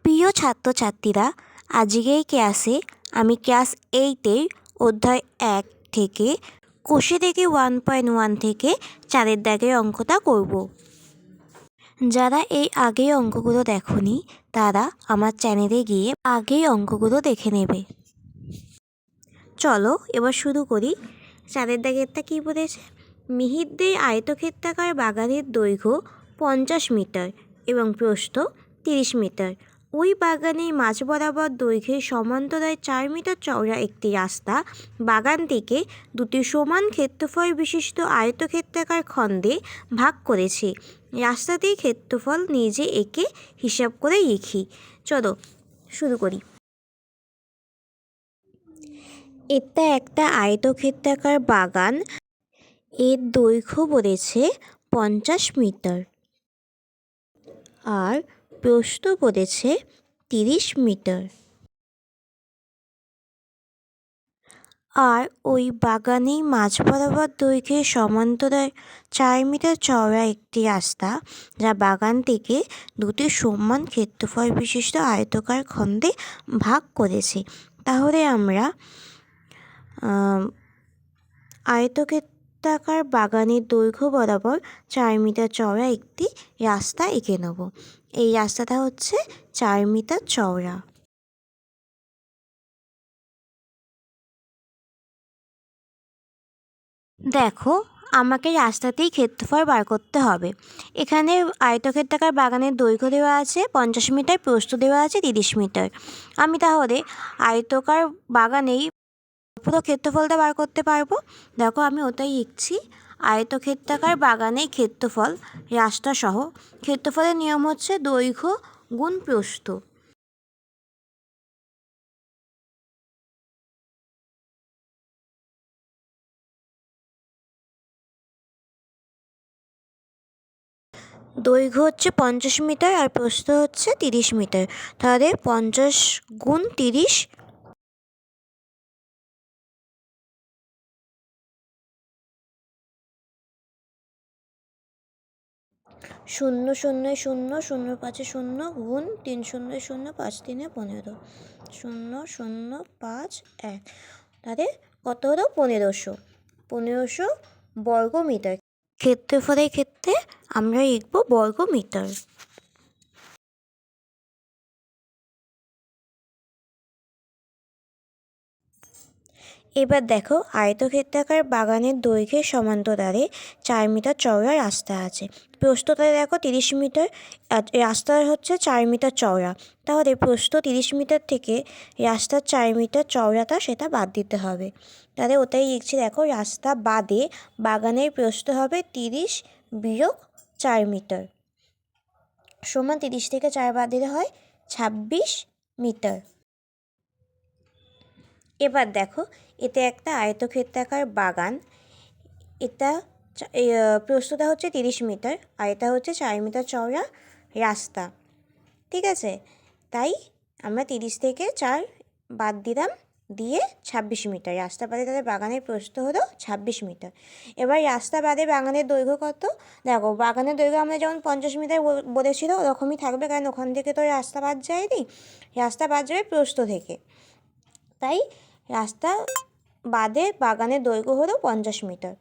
প্রিয় ছাত্রছাত্রীরা, আজকের ক্লাসে আমি ক্লাস 8-এর অধ্যায় 1 থেকে কোষে থেকে 1.1 থেকে 4 দাগের অঙ্কটা করব। যারা এই আগের অঙ্কগুলো দেখোনি তারা আমার চ্যানেলে গিয়ে আগের অঙ্কগুলো দেখে নেবে। চলো এবার শুরু করি। 4 দাগেরটা কী বলেছে? মিহিরদের আয়তক্ষেত্রাকার বাগানের দৈর্ঘ্য 50 মিটার এবং প্রস্থ 30 মিটার। ওই বাগানের মাঝ বরাবর দৈর্ঘ্যের সমান্তরাল 4 মিটার চওড়া একটি রাস্তা বাগানটিকে দুটি সমান ক্ষেত্রফল বিশিষ্ট আয়তক্ষেত্রাকার খণ্ডে ভাগ করেছে। রাস্তাটির ক্ষেত্রফল নিজে এঁকে হিসাব করে লিখি। চলো শুরু করি। এটা একটা আয়তক্ষেত্রাকার বাগান। এর দৈর্ঘ্য বলেছে 50 মিটার আর প্রস্থ বলেছে 30 মিটার। আর ওই বাগানেই মাঝ বরাবর দৈর্ঘ্যের সমান্তরাল 4 মিটার চওড়া একটি রাস্তা যা বাগানটিকে দুটি সমান ক্ষেত্রফল বিশিষ্ট আয়তকার খণ্ডে ভাগ করেছে। তাহলে আমরা আয়তক্ষেত্রাকার বাগানের দৈর্ঘ্য বরাবর 4 মিটার চওড়া একটি রাস্তা এঁকে নেব। এই রাস্তাটা হচ্ছে 4 মিটার চওড়া। দেখো, আমাকে রাস্তাতেই ক্ষেত্রফল বার করতে হবে। এখানে আয়তক্ষেত্রাকার বাগানের দৈর্ঘ্য দেওয়া আছে 50 মিটার, প্রস্থ দেওয়া আছে 30 মিটার। আমি তাহলে আয়তকার বাগানেই পুরো ক্ষেত্রফলটা বার করতে পারবো। দেখো আমি ওটাই লিখছি। আয়তক্ষেত্রাকার বাগানের ক্ষেত্রফল রাস্তাসহ। ক্ষেত্রফলের নিয়ম হচ্ছে দৈর্ঘ্য গুণ প্রস্থ। দৈর্ঘ্য হচ্ছে 50 মিটার আর প্রস্থ হচ্ছে 30 মিটার। তাহলে 50 গুণ 30 শূন্য শূন্য শূন্য শূন্য 5 শূন্য গুণ 3 শূন্য শূন্য 5 3 15 শূন্য শূন্য 5 1। তাহলে কত হলো? 1500 বর্গ মিটার। ক্ষেত্রফলের ক্ষেত্রে আমরা লিখব বর্গ মিটার। এবার দেখো, আয়তক্ষেত্রাকার বাগানের দৈর্ঘ্যের সমান্তরালে 4 মিটার চওড়া রাস্তা আছে। প্রস্থটা দেখো 30 মিটার, রাস্তার হচ্ছে 4 মিটার চওড়া। তাহলে প্রস্থ 30 মিটার থেকে রাস্তার 4 মিটার চওড়াটা সেটা বাদ দিতে হবে। তাহলে ওটাই লিখছি। দেখো, রাস্তা বাদে বাগানের প্রস্থ হবে 30 বিয়োগ 4 মিটার সমান 30 থেকে 4 বাদ দিলে হয় 26 মিটার। এবার দেখো, এটা একটা আয়তক্ষেত্রাকার বাগান। এটা প্রস্থটা হচ্ছে 30 মিটার আর এটা হচ্ছে 4 মিটার চওড়া রাস্তা। ঠিক আছে, তাই আমরা 30 থেকে 4 বাদ দিলাম, দিয়ে 26 মিটার। রাস্তা বাদে তাদের বাগানের প্রস্থ হলো 26 মিটার। এবার রাস্তা বাদে বাগানের দৈর্ঘ্য কত? দেখো, বাগানের দৈর্ঘ্য আমরা যেমন 50 মিটার বলেছিল ওরকমই থাকবে, কারণ ওখান থেকে তো রাস্তা বাদ যায়নি। রাস্তা বাদ যাবে প্রস্থ থেকে, তাই রাস্তা বাদে বাগানের দৈর্ঘ্য হলো 50 মিটার।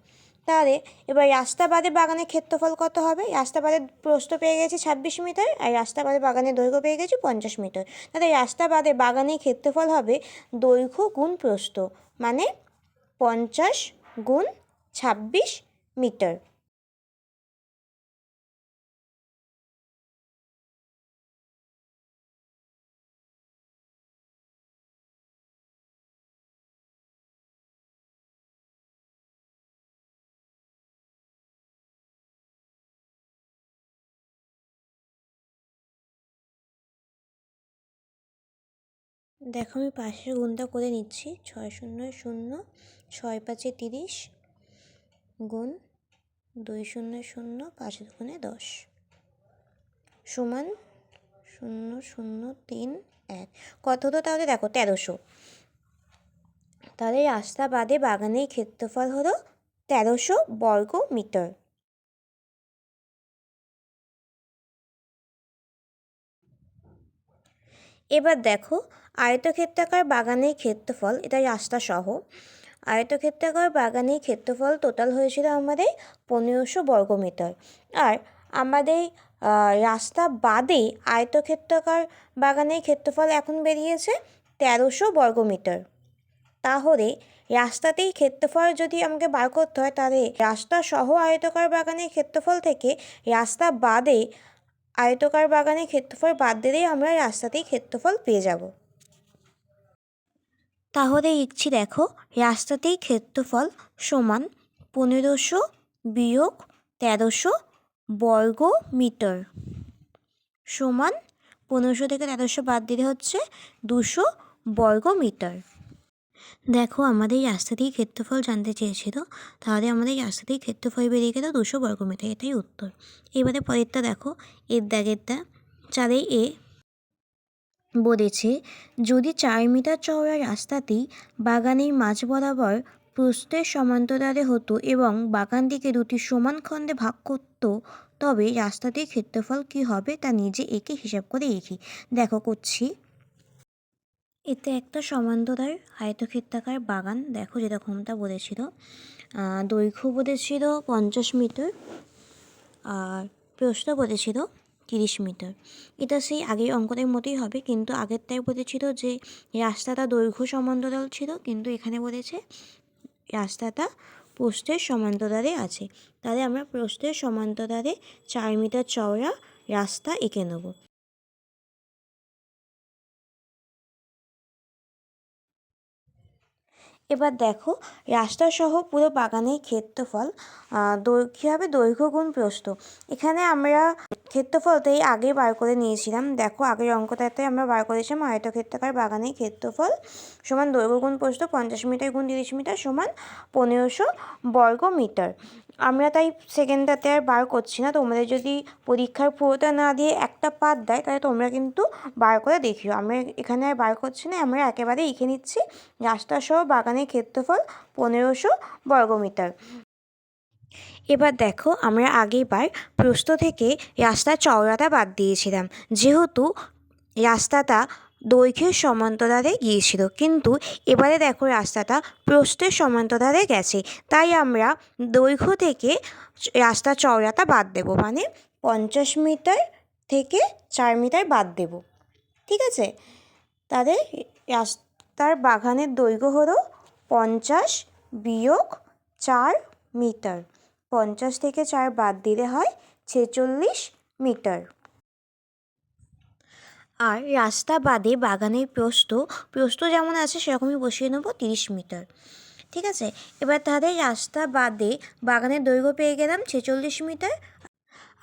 তাহলে এবার রাস্তা বাদে বাগানের ক্ষেত্রফল কত হবে? রাস্তা বাদে প্রস্থ পেয়ে গেছি 26 মিটার আর রাস্তা বাদে বাগানের দৈর্ঘ্য পেয়ে গেছি 50 মিটার। তাহলে রাস্তা বাদে বাগানের ক্ষেত্রফল হবে দৈর্ঘ্য গুণ প্রস্থ, মানে 50 গুণ 26 মিটার। দেখো, আমি পাশের গুণটা করে নিচ্ছি। 6 শূন্য শূন্য 6 5 30 গুণ 2 শূন্য শূন্য 5 দুগুণে 10 সমান 0.031। কত হতো তাহলে? দেখো, 1300। তাহলে রাস্তা বাদে বাগানের ক্ষেত্রফল হলো 1300 বর্গ মিটার। এবার দেখো আয়তক্ষেত্রাকার বাগানের ক্ষেত্রফল, এটা রাস্তা সহ। আয়তক্ষেত্রাকার বাগানের ক্ষেত্রফল টোটাল হয়েছিল আমাদের 1500 বর্গমিটার। আর আমাদের রাস্তা বাদে আয়তক্ষেত্রাকার বাগানের ক্ষেত্রফল এখন বেরিয়েছে 1300 বর্গমিটার। তাহলে রাস্তাতেই ক্ষেত্রফল যদি আমাকে বার করতে হয়, তাহলে রাস্তা সহ আয়তকার বাগানের ক্ষেত্রফল থেকে রাস্তা বাদে আয়তকার বাগানের ক্ষেত্রফল বাদ দিলেই আমরা রাস্তাতেই ক্ষেত্রফল পেয়ে যাব। তাহলে লিখছি দেখো, রাস্তাতেই ক্ষেত্রফল সমান 1500 বিয়োগ 1300 বর্গ মিটার সমান 1500 থেকে 1300 বাদ দিলে হচ্ছে 200 বর্গ মিটার। দেখো আমাদের রাস্তাতেই ক্ষেত্রফল জানতে চেয়েছিল, তাহলে আমাদের রাস্তাতেই ক্ষেত্রফল বেরিয়ে গেল 200 বর্গমিটার, এটাই উত্তর। এবারে পরেরটা দেখো, এর দাগেরটা 4 বলেছে যদি 4 মিটার চওড়া রাস্তাটি বাগানের মাঝ বরাবর প্রস্থের সমান্তরালে হতো এবং বাগানটিকে দুটি সমান খণ্ডে ভাগ করত, তবে রাস্তাটির ক্ষেত্রফল কী হবে তা নিজে এঁকে হিসাব করে লিখি। দেখো করছি। এতে একটা সমান্তরাল আয়তক্ষেত্রাকার বাগান, দেখো যেরকমটা বলেছিল, দৈর্ঘ্য বলেছিল 50 মিটার আর প্রস্থ বলেছিল 30 মিটার। এটা সেই আগের অঙ্কনের মতোই হবে, কিন্তু আগেরটাই বলেছিল যে রাস্তাটা দৈর্ঘ্য সমান্তরাল ছিল, কিন্তু এখানে বলেছে রাস্তাটা প্রস্থের সমান্তরালে আছে। তাহলে আমরা প্রস্থের সমান্তরালে 4 মিটার চওড়া রাস্তা এঁকে নেব। এবার দেখো রাস্তা সহ পুরো বাগানের ক্ষেত্রফল কী হবে, দৈর্ঘ্য গুণ প্রস্থ। এখানে আমরা ক্ষেত্রফলটাই আগে বার করে নিয়েছিলাম। দেখো আগের অঙ্কটাতে আমরা বার করেছিলাম আয়তক্ষেত্রাকার বাগানের ক্ষেত্রফল সমান দৈর্ঘ্য গুণ প্রস্থ 50 মিটার গুণ 30 মিটার সমান 1500 বর্গ মিটার। আমরা তাই সেকেন্ডটাতে আর বার করছি না। তোমাদের যদি পরীক্ষার পুরোটা না দিয়ে একটা পার্ট দেয়, তাহলে তোমরা কিন্তু বার করে দেখিও। আমরা এখানে আর বার করছি না, আমরা একেবারে লিখে নিচ্ছি রাস্তা সহ বাগানের ক্ষেত্রফল 1500 বর্গমিটার। এবার দেখো আমরা আগেরবার প্রস্থ থেকে রাস্তার চওড়াটা বাদ দিয়েছিলাম, যেহেতু রাস্তাটা দৈর্ঘ্যের সমান্তরালে গিয়েছিল, কিন্তু এবারে দেখো রাস্তাটা প্রস্থের সমান্তরালে গেছে, তাই আমরা দৈর্ঘ্য থেকে রাস্তার চওড়াটা বাদ দেব, মানে 50 মিটার থেকে 4 মিটার বাদ দেব। ঠিক আছে, তাদের রাস্তার বাগানের দৈর্ঘ্য হলো 50 বিয়োগ 4 মিটার। 50 থেকে 4 বাদ দিলে হয় 46 মিটার। আর রাস্তা বাদে বাগানের প্রস্থ যেমন আছে সেরকমই বসিয়ে নেব 30 মিটার। ঠিক আছে, এবার তাদের রাস্তা বাদে বাগানের দৈর্ঘ্য পেয়ে গেলাম 46 মিটার,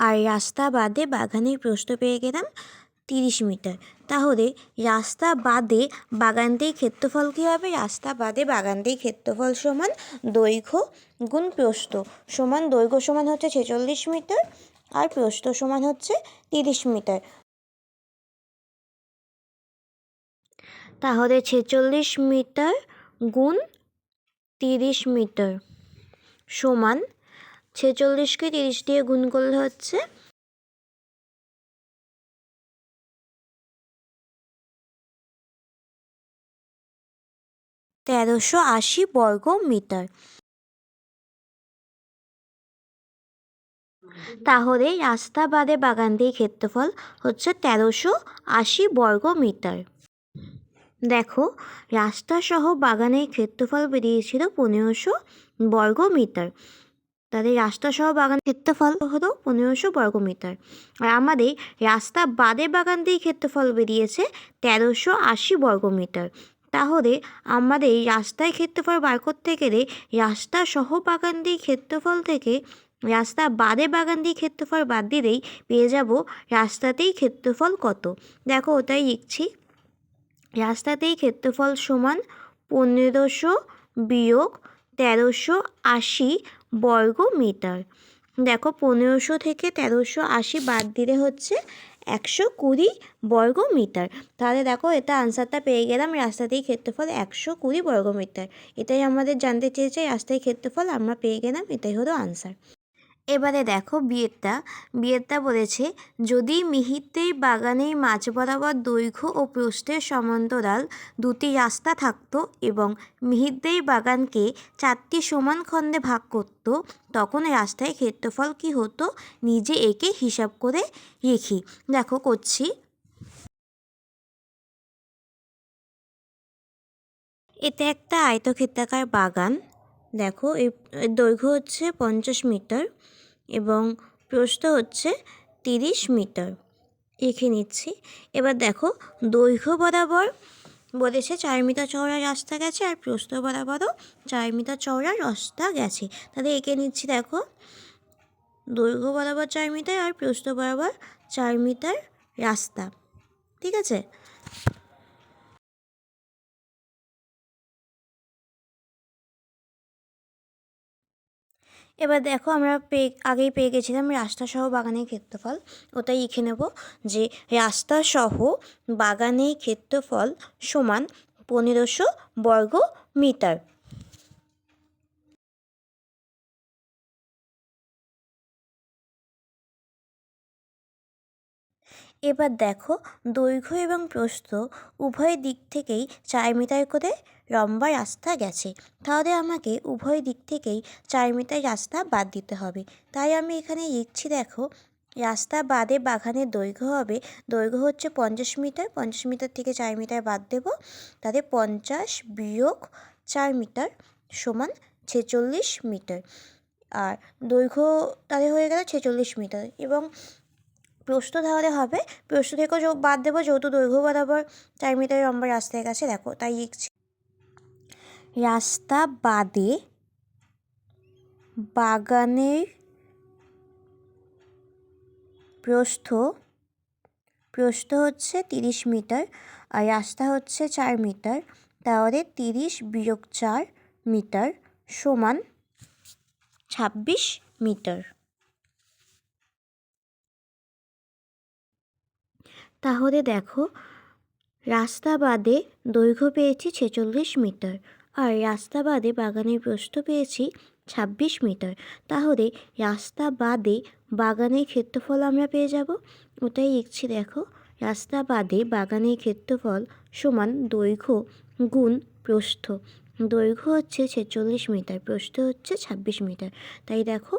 আর রাস্তা বাদে বাগানের প্রস্থ পেয়ে গেলাম 30 মিটার। তাহলে রাস্তা বাদে বাগানটির ক্ষেত্রফল কী হবে? রাস্তা বাদে বাগানটির ক্ষেত্রফল সমান দৈর্ঘ্য গুণ প্রস্থ সমান, দৈর্ঘ্য সমান হচ্ছে 46 মিটার আর প্রস্থ সমান হচ্ছে 30 মিটার। তাহলে 46 মিটার গুণ 30 মিটার সমান 46কে 30 দিয়ে গুণ করলে হচ্ছে 1380 বর্গ মিটার। তাহলে রাস্তা বাদে বাগানটির ক্ষেত্রফল হচ্ছে 1380 বর্গ মিটার। দেখো রাস্তা সহ বাগানের ক্ষেত্রফল বেরিয়েছিল 1500 বর্গ মিটার। তাদের রাস্তা সহ বাগানের ক্ষেত্রফল হলো 1500 বর্গ মিটার, আর আমাদের রাস্তা বাদে বাগানটির ক্ষেত্রফল বেরিয়েছে 1380 বর্গ মিটার। তাহলে আমাদের রাস্তায় ক্ষেত্রফল বার করতে গেলে রাস্তা সহ বাগানটির ক্ষেত্রফল থেকে রাস্তা বাদে বাগানটির ক্ষেত্রফল বাদ দিলেই পেয়ে যাব রাস্তাতেই ক্ষেত্রফল কত। দেখো ওটাই লিখছি, রাস্তাতেই ক্ষেত্রফল সমান 1500 বিয়োগ 1380 বর্গ মিটার। দেখো 1500 থেকে 1380 বাদ দিলে হচ্ছে 120 বর্গ মিটার। তাহলে দেখো এটা আনসারটা পেয়ে গেলাম, রাস্তাতেই ক্ষেত্রফল 120 বর্গ মিটার। এটাই আমাদের জানতে চেয়েছে রাস্তায় ক্ষেত্রফল, আমরা পেয়ে গেলাম, এটাই হলো আনসার। এবারে দেখো বিয়েরটা বলেছে, যদি মিহিরদের বাগানের মাঝ বরাবর দৈর্ঘ্য ও প্রস্থের সমান্তরাল দুটি রাস্তা থাকতো এবং মিহিরদের বাগানকে 4টি সমান খণ্ডে ভাগ করত, তখন রাস্তায় ক্ষেত্রফল কী হতো নিজে একে হিসাব করে রেখি। দেখো করছি। এটা একটা আয়তক্ষেত্রাকার বাগান। দেখো এর দৈর্ঘ্য হচ্ছে 50 মিটার এবং প্রস্থ হচ্ছে 30 মিটার। রেখে নিচ্ছি। এবার দেখো দৈর্ঘ্য বরাবর বলেছে 4 মিটার চওড়া রাস্তা গেছে আর প্রস্থ বরাবরও 4 মিটার চওড়া রাস্তা গেছে। তাহলে এঁকে নিচ্ছি। দেখো দৈর্ঘ্য বরাবর 4 মিটার আর প্রস্থ বরাবর 4 মিটার রাস্তা, ঠিক আছে। এবার দেখো আমরা আগেই পেয়ে গেছিলাম রাস্তাসহ বাগানের ক্ষেত্রফল, ওটাই লিখে নেব যে রাস্তাসহ বাগানের ক্ষেত্রফল সমান 1500 বর্গ মিটার। এবার দেখো দৈর্ঘ্য এবং প্রস্থ উভয় দিক থেকেই 4 মিটার করে লম্বা রাস্তা গেছে, তাহলে আমাকে উভয় দিক থেকেই 4 মিটার রাস্তা বাদ দিতে হবে। তাই আমি এখানে লিখছি, দেখো রাস্তা বাদে বাগানের দৈর্ঘ্য হচ্ছে 50 মিটার, 50 মিটার থেকে 4 মিটার বাদ দেব, তাহলে 50 বিয়োগ 4 মিটার সমান 46 মিটার। আর দৈর্ঘ্য তাহলে হয়ে গেল 46 মিটার এবং প্রস্থ তাহলে হবে, প্রস্থ থেকেও বাদ দেবো যেহেতু দৈর্ঘ্য বরাবর 4 মিটার লম্বা রাস্তায় গেছে। দেখো তাই লিখছি, রাস্তা বাদে বাগানের প্রস্থ হচ্ছে 30 মিটার আর রাস্তা হচ্ছে 4 মিটার, তাহলে 30 বিয়োগ 4 মিটার সমান 26 মিটার। তাহলে দেখো রাস্তা বাদে দৈর্ঘ্য পেয়েছি 46 মিটার আর রাস্তা বাদে বাগানের প্রস্থ পেয়েছি 26 মিটার, তাহলে রাস্তা বাদে বাগানের ক্ষেত্রফল আমরা পেয়ে যাব। ওটাই লিখছি। দেখো রাস্তা বাদে বাগানের ক্ষেত্রফল সমান দৈর্ঘ্য গুণ প্রস্থ। দৈর্ঘ্য হচ্ছে 46 মিটার, প্রস্থ হচ্ছে 26 মিটার, তাই দেখো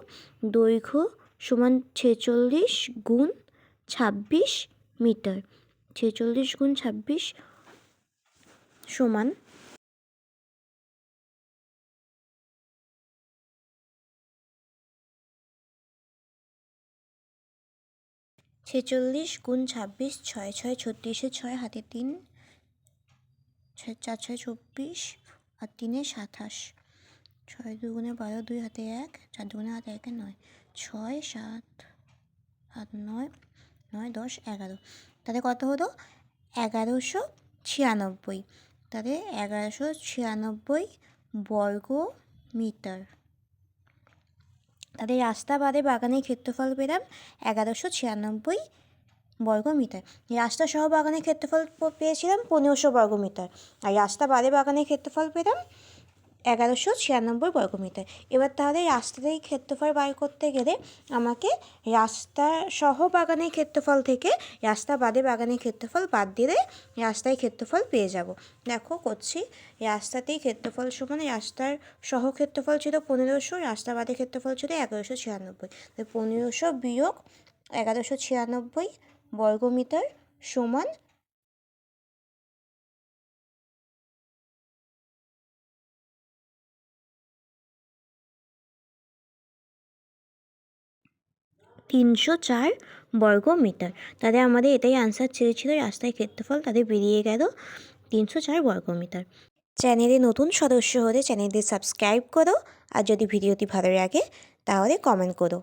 দৈর্ঘ্য সমান 46 গুণ 26 মিটার। 46 গুণ 26 সমান 46 গুণ 26, 6 6 36, 6 হাতে 3, 4 6 24 আর 3 27, 6 দুগুণে 12, 2 হাতে 1, 4 দুগুণে হাতে 1 9, 6 7 8 9 9 10 11, তাহলে কত হলো 1196, তাহলে 1196 বর্গ মিটার। তাদের রাস্তা বাদে বাগানের ক্ষেত্রফল পেলাম 1196 বর্গ মিটার। রাস্তা সহ বাগানের ক্ষেত্রফল পেয়েছিলাম 1500 বর্গ মিটার আর রাস্তা বাদে বাগানের ক্ষেত্রফল পেলাম 1196 বর্গ মিটার। এবার তাহলে রাস্তার ক্ষেত্রফল বার করতে গেলে আমাকে রাস্তা সহ বাগানের ক্ষেত্রফল থেকে রাস্তা বাদে বাগানের ক্ষেত্রফল বাদ দিলে রাস্তায় ক্ষেত্রফল পেয়ে যাব। দেখো করছি, রাস্তাতেই ক্ষেত্রফল সমান রাস্তার সহ ক্ষেত্রফল ছিল 1500, রাস্তা বাদে ক্ষেত্রফল ছিল 1196, 1500 বিয়োগ 1196 বর্গ মিটার সমান 304 বর্গ মিটার। তাদের আমাদের এটাই আনসার চেয়েছিল রাস্তায় ক্ষেত্রফল, তাদের বেরিয়ে গেল 304 বর্গ মিটার। চ্যানেলে নতুন সদস্য হলে চ্যানেলটি সাবস্ক্রাইব করো আর যদি ভিডিওটি ভালো লাগে তাহলে কমেন্ট করো।